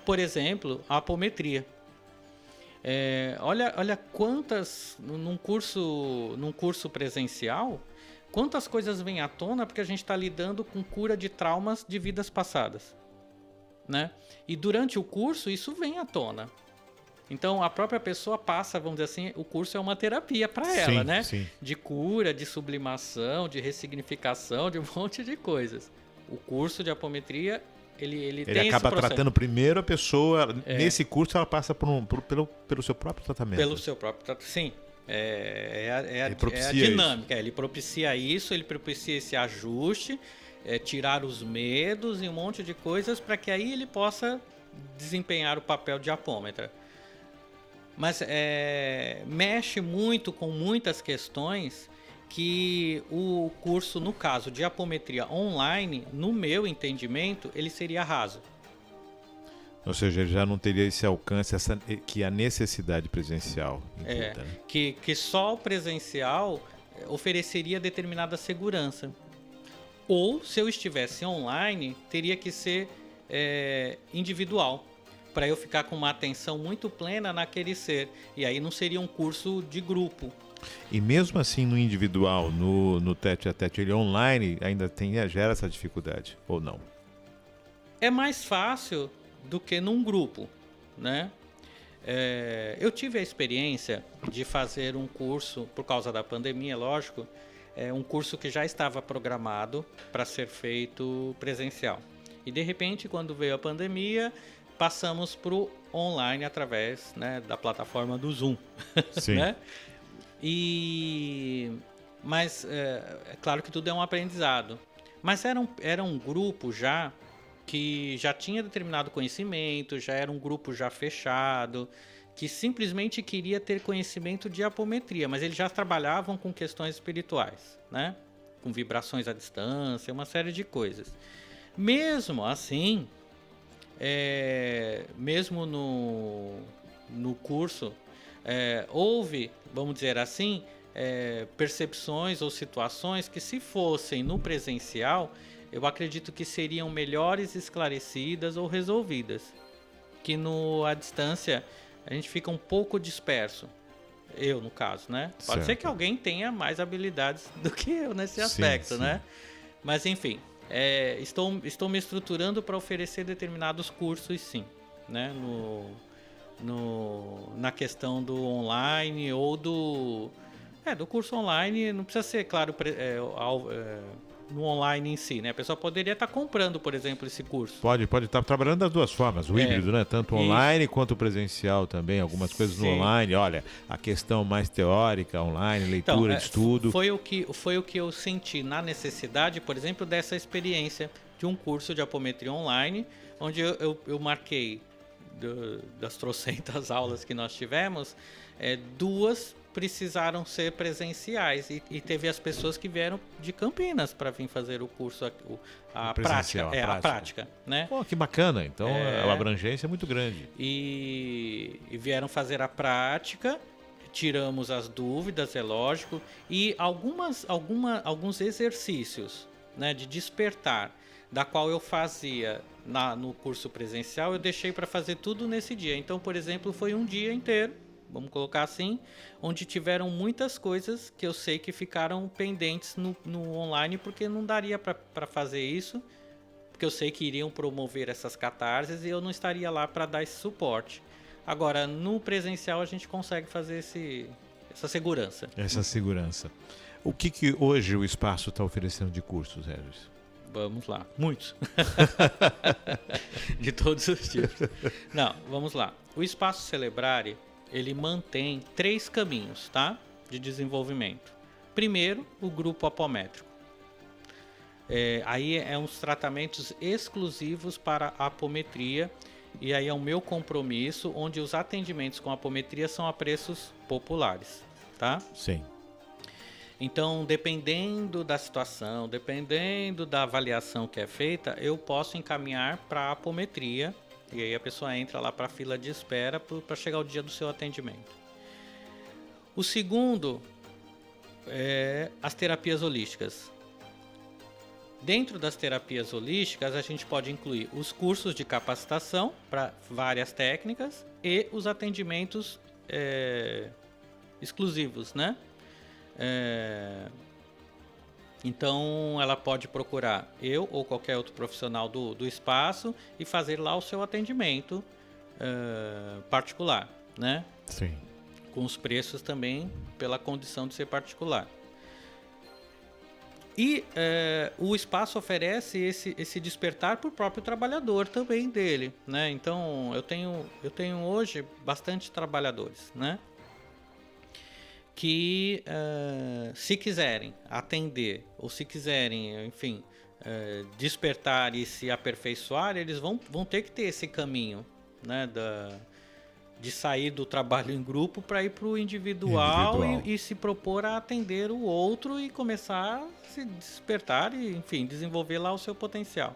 Por exemplo, a apometria. Olha quantas, num curso presencial, quantas coisas vêm à tona porque a gente está lidando com cura de traumas de vidas passadas, né? E durante o curso isso vem à tona. Então a própria pessoa passa, vamos dizer assim, o curso é uma terapia para ela, né? Sim. De cura, de sublimação, de ressignificação, de um monte de coisas. O curso de apometria ele tem acaba tratando primeiro a pessoa. Nesse curso ela passa pelo seu próprio tratamento. Pelo seu próprio tratamento, sim. É a dinâmica. Ele propicia isso, ele propicia esse ajuste, tirar os medos e um monte de coisas para que aí ele possa desempenhar o papel de apômetra. Mas mexe muito com muitas questões que o curso, no caso de apometria online, no meu entendimento, ele seria raso. Ou seja, ele já não teria esse alcance, que a necessidade presencial implica, né? Que só o presencial ofereceria determinada segurança. Ou, se eu estivesse online, teria que ser individual, para eu ficar com uma atenção muito plena naquele ser. E aí não seria um curso de grupo. E mesmo assim, no individual, no tete-a-tete, ele online, ainda gera essa dificuldade, ou não? É mais fácil do que num grupo, né? Eu tive a experiência de fazer um curso, por causa da pandemia, lógico, um curso que já estava programado para ser feito presencial. E de repente, quando veio a pandemia, passamos para o online através, né, da plataforma do Zoom. Sim. Né? Mas é claro que tudo é um aprendizado. Mas era um grupo já que já tinha determinado conhecimento, já era um grupo já fechado, que simplesmente queria ter conhecimento de apometria, mas eles já trabalhavam com questões espirituais, né? Com vibrações à distância, uma série de coisas. Mesmo assim, mesmo no curso, houve, vamos dizer assim, percepções ou situações que, se fossem no presencial, eu acredito que seriam melhores esclarecidas ou resolvidas. Que à distância a gente fica um pouco disperso. Eu, no caso, né? Pode ser que alguém tenha mais habilidades do que eu nesse aspecto, sim. Né? Mas enfim, estou me estruturando para oferecer determinados cursos, sim, né? Na questão do online ou do curso online. Não precisa ser, claro, no online em si, né? A pessoa poderia estar comprando, por exemplo, esse curso. Pode estar trabalhando das duas formas, o híbrido, né? Tanto online quanto presencial também, algumas coisas no online. Olha, a questão mais teórica, online, leitura, de estudo. Foi o que eu senti na necessidade, por exemplo, dessa experiência de um curso de apometria online, onde eu marquei das trocentas aulas que nós tivemos, duas precisaram ser presenciais e teve as pessoas que vieram de Campinas para vir fazer o curso, a prática, né? Pô, que bacana, então a abrangência é muito grande. E vieram fazer a prática, tiramos as dúvidas, é lógico, e alguns exercícios, né, de despertar, da qual eu fazia no curso presencial, eu deixei para fazer tudo nesse dia. Então, por exemplo, foi um dia inteiro, vamos colocar assim, onde tiveram muitas coisas que eu sei que ficaram pendentes no online, porque não daria para fazer isso, porque eu sei que iriam promover essas catarses e eu não estaria lá para dar esse suporte. Agora, no presencial, a gente consegue fazer essa segurança. Essa segurança. O que hoje o espaço está oferecendo de cursos, Regis? Vamos lá, muitos. De todos os tipos. Não, vamos lá. O Espaço Celebrare, ele mantém 3 caminhos, tá? De desenvolvimento. Primeiro, o grupo apométrico. Aí uns tratamentos exclusivos para a apometria, e aí é o meu compromisso, onde os atendimentos com apometria são a preços populares, tá? Sim. Então, dependendo da situação, dependendo da avaliação que é feita, eu posso encaminhar para a apometria. E aí a pessoa entra lá para a fila de espera para chegar o dia do seu atendimento. O segundo é as terapias holísticas. Dentro das terapias holísticas, a gente pode incluir os cursos de capacitação para várias técnicas e os atendimentos exclusivos, né? Então ela pode procurar eu ou qualquer outro profissional do espaço e fazer lá o seu atendimento particular, né? Sim. Com os preços também pela condição de ser particular. E o espaço oferece esse despertar para o próprio trabalhador também dele, né? Então eu tenho hoje bastante trabalhadores, né? Que se quiserem atender ou se quiserem, enfim, despertar e se aperfeiçoar, eles vão ter que ter esse caminho, né, de sair do trabalho em grupo para ir para o individual, e se propor a atender o outro e começar a se despertar e, enfim, desenvolver lá o seu potencial.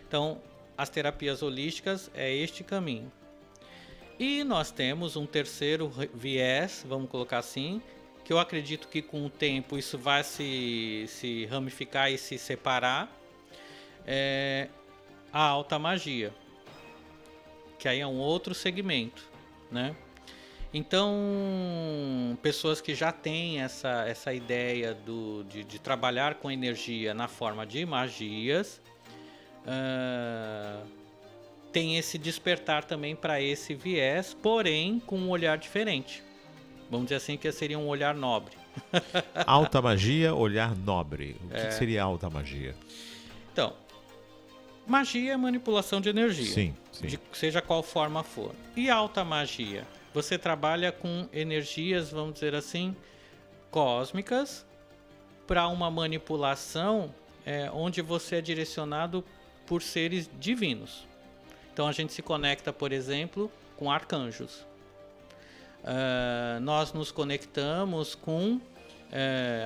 Então, as terapias holísticas é este caminho. E nós temos um terceiro viés, vamos colocar assim, que eu acredito que com o tempo isso vai se ramificar e se separar, é a alta magia, que aí é um outro segmento, né? Então, pessoas que já têm essa ideia de trabalhar com energia na forma de magias, tem esse despertar também para esse viés, porém com um olhar diferente. Vamos dizer assim, que seria um olhar nobre. Alta magia, olhar nobre. O que seria alta magia? Então, magia é manipulação de energia. Sim. Seja qual forma for. E alta magia? Você trabalha com energias, vamos dizer assim, cósmicas, para uma manipulação onde você é direcionado por seres divinos. Então a gente se conecta, por exemplo, com arcanjos. Nós nos conectamos com,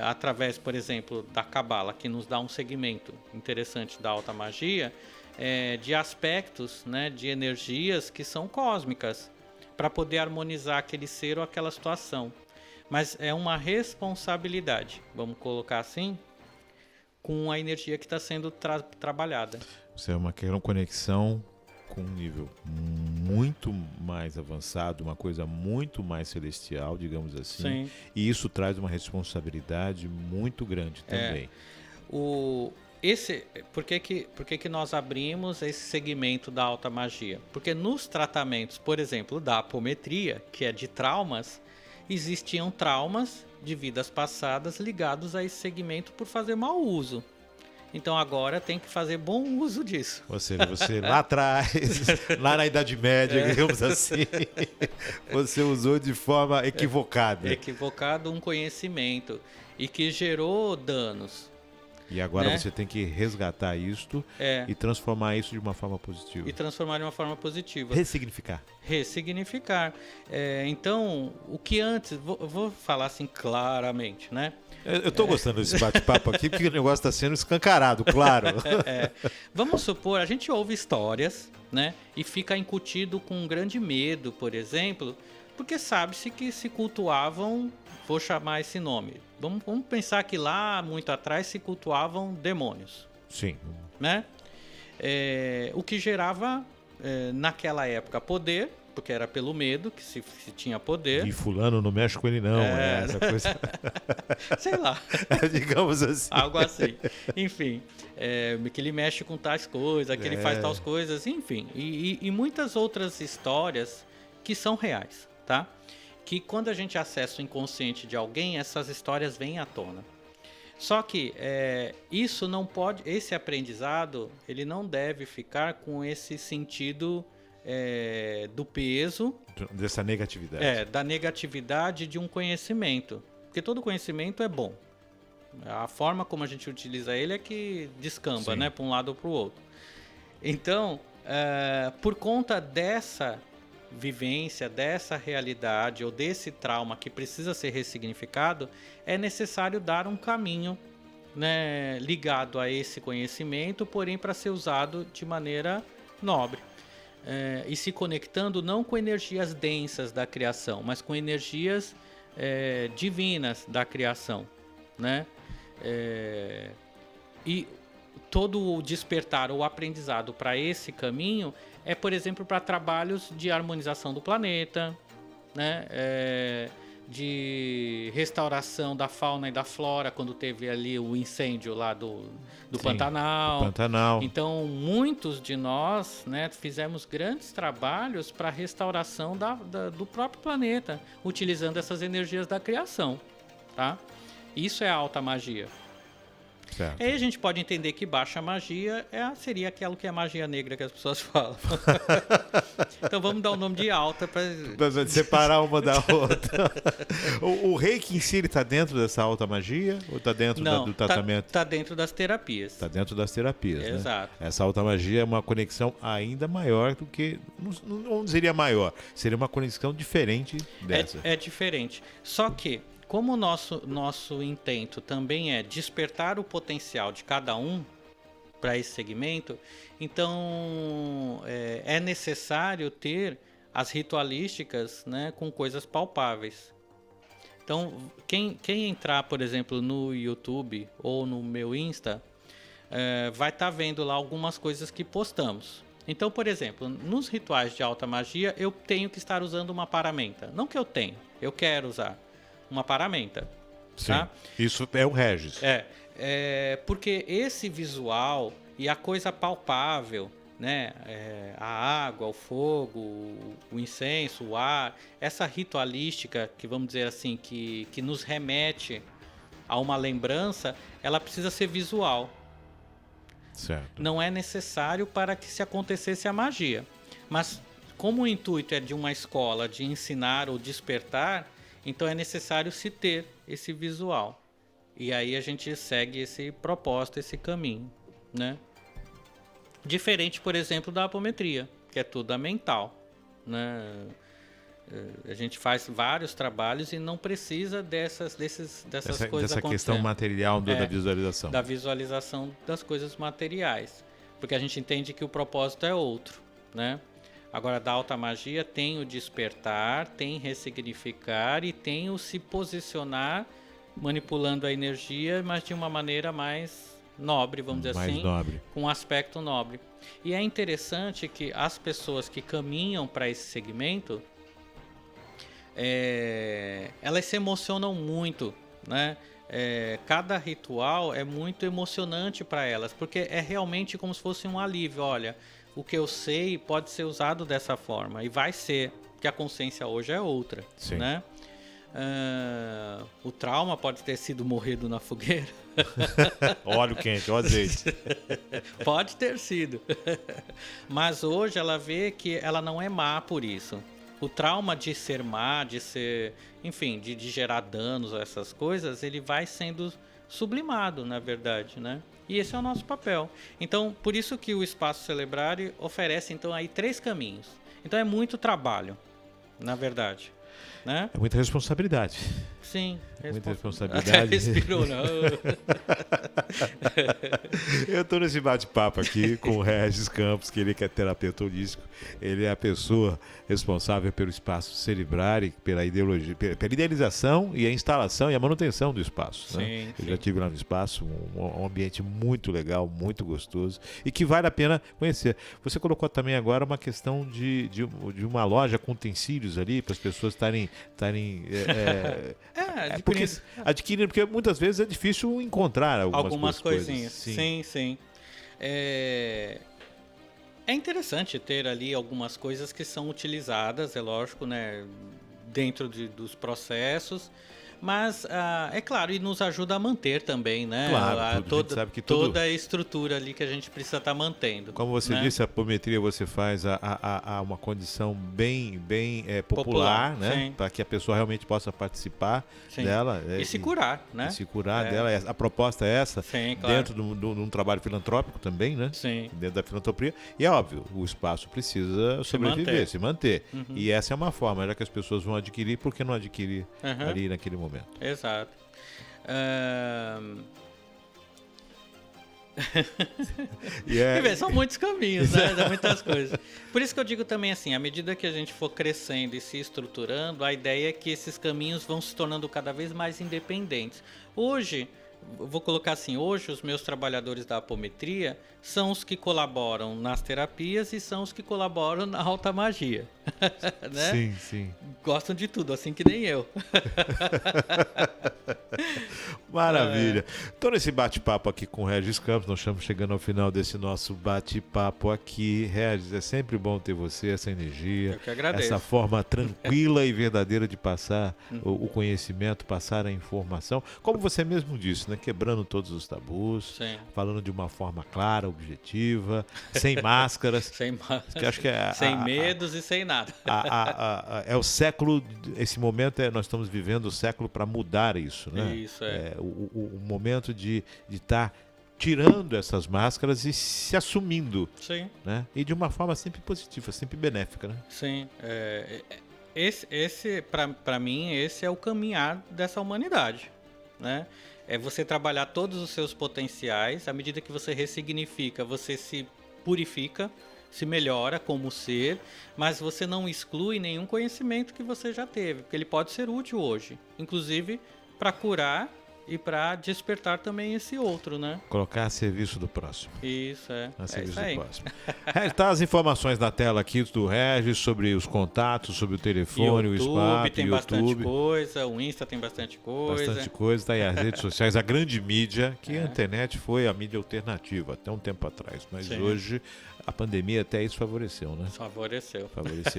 através, por exemplo, da Cabala, que nos dá um segmento interessante da alta magia, de aspectos, né, de energias que são cósmicas, para poder harmonizar aquele ser ou aquela situação. Mas é uma responsabilidade, vamos colocar assim, com a energia que está sendo trabalhada. Isso é uma conexão com um nível muito mais avançado, uma coisa muito mais celestial, digamos assim. Sim. E isso traz uma responsabilidade muito grande também. Por que nós abrimos esse segmento da alta magia? Porque nos tratamentos, por exemplo, da apometria, que é de traumas, existiam traumas de vidas passadas ligados a esse segmento por fazer mau uso. Então agora tem que fazer bom uso disso. Ou seja, você lá atrás, lá na Idade Média, digamos assim, você usou de forma equivocada. Equivocado um conhecimento e que gerou danos. E agora você tem que resgatar isto e transformar isso de uma forma positiva. Ressignificar. Então, o que antes... Vou falar assim claramente, né? Eu estou gostando desse bate-papo aqui, porque o negócio está sendo escancarado, claro. Vamos supor, a gente ouve histórias, né? E fica incutido com um grande medo, por exemplo, porque sabe-se que se cultuavam, vou chamar esse nome, vamos pensar que lá, muito atrás, se cultuavam demônios. Sim. Né? O que gerava, naquela época, poder, porque era pelo medo que se tinha poder. E fulano não mexe com ele não, essa coisa. Sei lá. Digamos assim. Algo assim. Enfim, que ele mexe com tais coisas, que ele faz tais coisas, enfim. E muitas outras histórias que são reais, tá? Que quando a gente acessa o inconsciente de alguém, essas histórias vêm à tona. Só que isso não pode, esse aprendizado, ele não deve ficar com esse sentido do peso, dessa negatividade. Da negatividade de um conhecimento, porque todo conhecimento é bom. A forma como a gente utiliza ele é que descamba, né, para um lado ou para o outro. Então, por conta dessa vivência, dessa realidade ou desse trauma que precisa ser ressignificado, é necessário dar um caminho, né, ligado a esse conhecimento, porém para ser usado de maneira nobre. E se conectando não com energias densas da criação, mas com energias divinas da criação, né? E todo o despertar ou aprendizado para esse caminho por exemplo, para trabalhos de harmonização do planeta, né? De restauração da fauna e da flora, quando teve ali o incêndio lá do Pantanal. Então, muitos de nós, né, fizemos grandes trabalhos para a restauração do próprio planeta, utilizando essas energias da criação, tá? Isso é alta magia. Certo. Aí a gente pode entender que baixa magia seria aquilo que é magia negra que as pessoas falam. Então vamos dar o nome de alta para separar uma da outra. O reiki em si está dentro dessa alta magia ou está dentro do tratamento? Está dentro das terapias. Está dentro das terapias, Exato. Né? Essa alta magia é uma conexão ainda maior do que... Não seria maior, seria uma conexão diferente dessa. É diferente. Só que, como o nosso intento também é despertar o potencial de cada um para esse segmento, então é necessário ter as ritualísticas, né, com coisas palpáveis. Então, quem entrar, por exemplo, no YouTube ou no meu Insta, vai estar vendo lá algumas coisas que postamos. Então, por exemplo, nos rituais de alta magia, eu tenho que estar usando uma paramenta. Não que eu quero usar uma paramenta. Sim, tá? Isso é o Regis. Porque esse visual e a coisa palpável, né? A água, o fogo, o incenso, o ar, essa ritualística que vamos dizer assim, que nos remete a uma lembrança, ela precisa ser visual. Certo. Não é necessário para que se acontecesse a magia. Mas como o intuito é de uma escola de ensinar ou despertar, então é necessário se ter esse visual. E aí a gente segue esse propósito, esse caminho, né? Diferente, por exemplo, da apometria, que é toda mental, né? A gente faz vários trabalhos e não precisa dessas coisas dessa questão material da visualização. Da visualização das coisas materiais. Porque a gente entende que o propósito é outro, né? Agora, da alta magia tem o despertar, tem ressignificar e tem o se posicionar manipulando a energia, mas de uma maneira mais nobre, vamos dizer assim. Mais nobre. Com um aspecto nobre. E é interessante que as pessoas que caminham para esse segmento, elas se emocionam muito, né? Cada ritual é muito emocionante para elas, porque é realmente como se fosse um alívio. Olha, o que eu sei pode ser usado dessa forma, e vai ser, porque a consciência hoje é outra. Sim. Né? O trauma pode ter sido morrido na fogueira. Óleo quente, o azeite. Pode ter sido. Mas hoje ela vê que ela não é má por isso. O trauma de ser má, de ser, enfim, de gerar danos a essas coisas, ele vai sendo sublimado, na verdade, né? E esse é o nosso papel. Então, por isso que o Espaço Celebrare oferece, então, aí 3 caminhos. Então, é muito trabalho, na verdade, né? É muita responsabilidade. Sim. Muita responsabilidade. Até respirou, não. Eu estou nesse bate-papo aqui com o Regis Campos, que ele é terapeuta holístico. Ele é a pessoa responsável pelo Espaço Celebrare, pela idealização e a instalação e a manutenção do espaço. Sim, né? Eu sim. já estive lá no espaço, um ambiente muito legal, muito gostoso e que vale a pena conhecer. Você colocou também agora uma questão de uma loja com utensílios ali para as pessoas estarem porque adquirindo, porque muitas vezes é difícil encontrar algumas coisinhas. Sim. Sim. É interessante ter ali algumas coisas que são utilizadas, é lógico, né, dentro dos processos, mas é claro, e nos ajuda a manter também, né? Claro, sabe que toda a estrutura ali que a gente precisa estar mantendo. Como você né? disse, a apometria você faz a uma condição bem popular, né? Para que a pessoa realmente possa participar dela. E se curar, né? E se curar dela. A proposta é essa, Sim, claro. dentro de um trabalho filantrópico também, né? Sim. Dentro da filantropia. E é óbvio, o espaço precisa sobreviver, se manter. Uhum. E essa é uma forma, já que as pessoas vão adquirir, por que não adquirir ali naquele momento? Exato. São muitos caminhos, né? São muitas coisas. Por isso que eu digo também assim, à medida que a gente for crescendo e se estruturando, a ideia é que esses caminhos vão se tornando cada vez mais independentes. Hoje, vou colocar assim, hoje os meus trabalhadores da apometria são os que colaboram nas terapias e são os que colaboram na alta magia. né? Sim, sim. Gostam de tudo, assim que nem eu. Maravilha. Então, nesse bate-papo aqui com o Regis Campos, nós estamos chegando ao final desse nosso bate-papo aqui. Regis, é sempre bom ter você, essa energia, Eu que agradeço. essa forma tranquila e verdadeira de passar o conhecimento, passar a informação. Como você mesmo disse, né? Quebrando todos os tabus, Sim. falando de uma forma clara, objetiva, sem máscaras. Sem máscaras, Que acho que é sem medos e sem nada. É o século, esse momento nós estamos vivendo o século para mudar isso, né? Isso, é. O momento de estar tirando essas máscaras e se assumindo, Sim. né? E de uma forma sempre positiva, sempre benéfica, né? Sim. Esse para mim, esse é o caminhar dessa humanidade, né? É você trabalhar todos os seus potenciais, à medida que você ressignifica, você se purifica, se melhora como ser, mas você não exclui nenhum conhecimento que você já teve, porque ele pode ser útil hoje, inclusive para curar e para despertar também esse outro, né? Colocar a serviço do próximo. Isso, A serviço isso aí. do próximo. Tá as informações na tela aqui do Regis sobre os contatos, sobre o telefone, o espaço, tem bastante coisa, o Insta tem bastante coisa. Bastante coisa, tá aí as redes sociais, a grande mídia, que a internet foi a mídia alternativa até um tempo atrás, mas hoje a pandemia até isso favoreceu, né? Favoreceu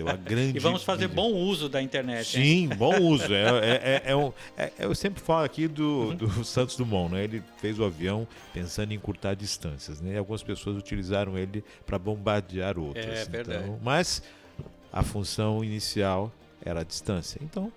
a grande E vamos fazer mídia. bom uso da internet. Sim, hein? bom uso. Eu sempre falo aqui do Santos Dumont, né? Ele fez o avião pensando em encurtar distâncias, né? E algumas pessoas utilizaram ele para bombardear outras. É verdade. Então, mas a função inicial era a distância. Então,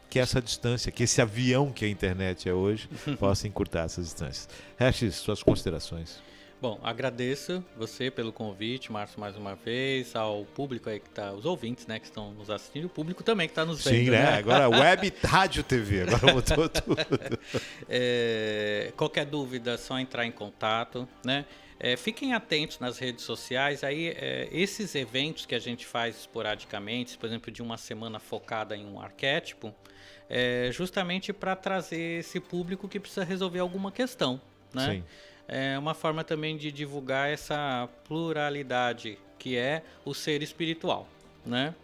que essa distância, que esse avião que a internet é hoje, possa encurtar essas distâncias. Regis, suas considerações. Bom, agradeço você pelo convite, Márcio, mais uma vez, ao público aí que tá, os ouvintes, né, que estão nos assistindo, o público também que está nos vendo. Sim, né? Agora web, rádio, TV, agora mudou tudo. Qualquer dúvida, é só entrar em contato, né? Fiquem atentos nas redes sociais, aí esses eventos que a gente faz esporadicamente, por exemplo, de uma semana focada em um arquétipo, justamente para trazer esse público que precisa resolver alguma questão, né? Sim. É uma forma também de divulgar essa pluralidade que é o ser espiritual, né?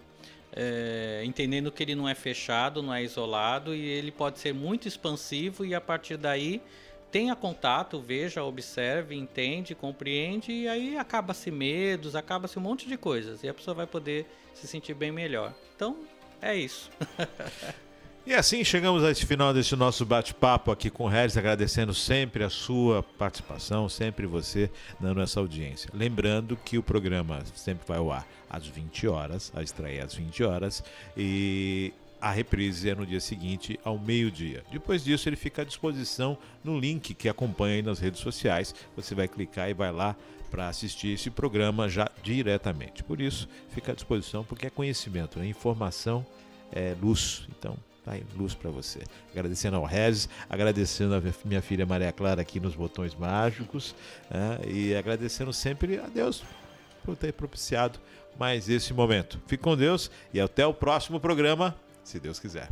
Entendendo que ele não é fechado, não é isolado e ele pode ser muito expansivo e a partir daí tenha contato, veja, observe, entende, compreende e aí acaba-se medos, acaba-se um monte de coisas e a pessoa vai poder se sentir bem melhor. Então, é isso. E assim chegamos a esse final desse nosso bate-papo aqui com o Regis, agradecendo sempre a sua participação, sempre você dando essa audiência. Lembrando que o programa sempre vai ao ar às 20 horas, a estreia às 20 horas, e a reprise é no dia seguinte, ao meio-dia. Depois disso, ele fica à disposição no link que acompanha aí nas redes sociais. Você vai clicar e vai lá para assistir esse programa já diretamente. Por isso, fica à disposição, porque é conhecimento, né? Informação é luz. Então, tá aí, luz para você. Agradecendo ao Regis, agradecendo a minha filha Maria Clara aqui nos botões mágicos, né? E agradecendo sempre a Deus por ter propiciado mais esse momento. Fique com Deus e até o próximo programa, se Deus quiser.